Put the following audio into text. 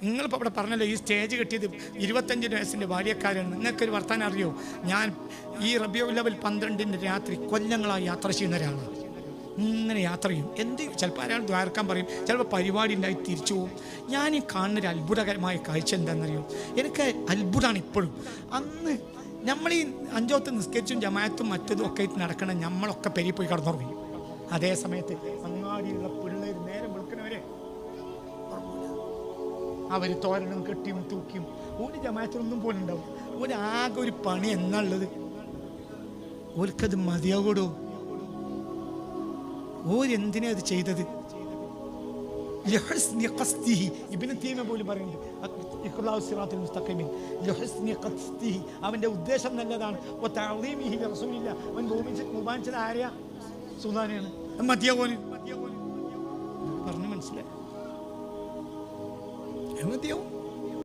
നിങ്ങളിപ്പോൾ ഇവിടെ പറഞ്ഞല്ലോ ഈ സ്റ്റേജ് കെട്ടിയത് 25 വയസ്സിൻ്റെ ബാല്യക്കാരാണ്. നിങ്ങൾക്കൊരു വർത്താനം അറിയോ? ഞാൻ ഈ റബീഉൽ അവ്വൽ 12 രാത്രി കൊല്ലങ്ങളായി യാത്ര ചെയ്യുന്ന ഒരാളാണ്. ഇങ്ങനെ യാത്ര ചെയ്യും. ചിലപ്പോൾ അയാൾ ദ്വാരക്കാൻ പറയും, ചിലപ്പോൾ പരിപാടി ഉണ്ടായി തിരിച്ചു പോകും. ഞാൻ ഈ കാണുന്നൊരു അത്ഭുതകരമായ കാഴ്ച എന്താണെന്നറിയോ? എനിക്ക് അത്ഭുതമാണ് ഇപ്പോഴും. അന്ന് നമ്മൾ ഈ 5 വക്ത് നിസ്കരിച്ചും ജമാഅത്തും മറ്റതും ഒക്കെ ആയിട്ട് നടക്കണം, നമ്മളൊക്കെ പെരി പോയി കടന്നുറങ്ങും. അതേ സമയത്ത് അങ്ങാടിയുള്ള പിള്ളേർ നേരം വെളുക്കണവരെ അവർ തോരനും കെട്ടിയും തൂക്കിയും ഒരു ജമാഅത്തിനൊന്നും പോലും ഉണ്ടാവും. ആകെ ഒരു പണി എന്നുള്ളത് ഓർക്കത് മതിയാകൂടോ? ഓരെന്തിനാ അത് ചെയ്തത്? ഇബ്നു തൈമിയ്യ പോലും പറയുന്നുണ്ട്, അവന്റെ ഉദ്ദേശം നല്ലതാണ്. അവൻ ബഹുമാനിച്ചത് ആരെയാ? സുൽത്താനെയാണ്. മതിയാവോന് പറഞ്ഞു മനസ്സിലായി. മതിയാവും.